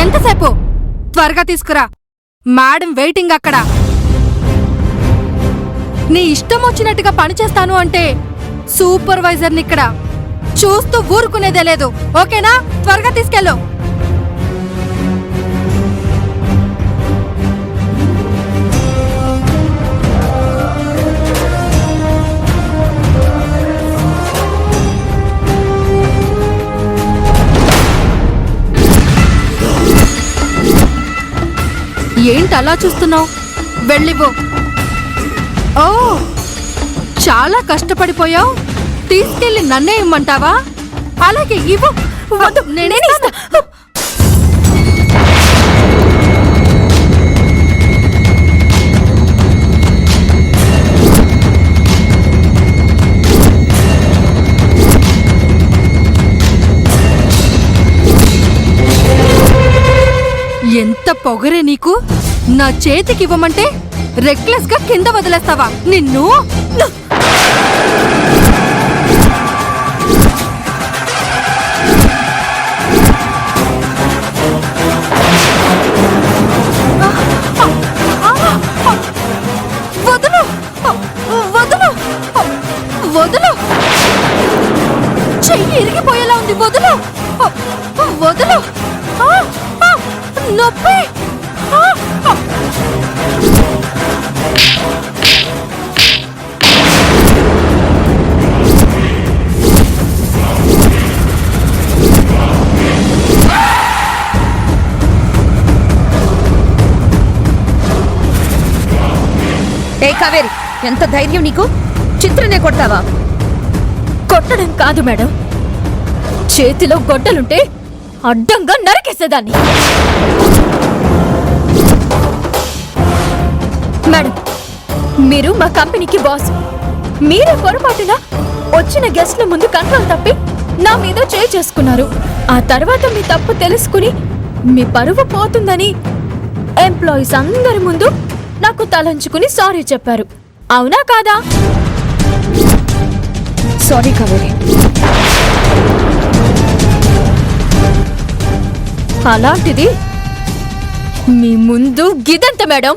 ఎంతసేపు? త్వరగా తీసుకురా, మేడం వెయిటింగ్ అక్కడ. నీ ఇష్టం వచ్చినట్టుగా పనిచేస్తాను అంటే సూపర్వైజర్ని ఇక్కడ చూస్తూ ఊరుకునేదే లేదు. ఓకేనా? త్వరగా తీసుకెళ్ళు. ఏంటి అలా చూస్తున్నావు? వెళ్ళిపో. ఓ, చాలా కష్టపడిపోయావు. తీసుకెళ్లి నన్నే ఇమ్మంటావా? అలాగే ఇవ్వు. నేనే ఇస్తా. ఎంత పొగరే నీకు! నా చేతికి ఇవ్వమంటే రెక్లెస్ గా కింద వదిలేస్తావా? నిన్ను వదులు, వదులు, వదులు. చెయ్యి ఇరిగిపోయేలా ఉంది. వదులు, వదులు. నొప్పి. ఏ కావేరి, ఎంత ధైర్యం నీకు? చిత్రనే కొడతావా? కొట్టడం కాదు మేడం, చేతిలో గొడ్డలుంటే అడ్డంగా నరికేసేదాన్ని. మేడం, మీరు మా కంపెనీకి బాస్. మీరే పొరపాటున వచ్చిన గెస్ట్ల ముందు కంట్రోల్ తప్పి నా మీద చేయి చేసుకున్నారు. ఆ తర్వాత మీ తప్పు తెలుసుకుని మీ పరువు పోతుందని ఎంప్లాయీస్ అందరి ముందు నాకు తలంచుకుని సారీ చెప్పారు. అవునా కాదా? సారీ కావేరి. అలాంటిది మీ ముందు గిదంత మేడం.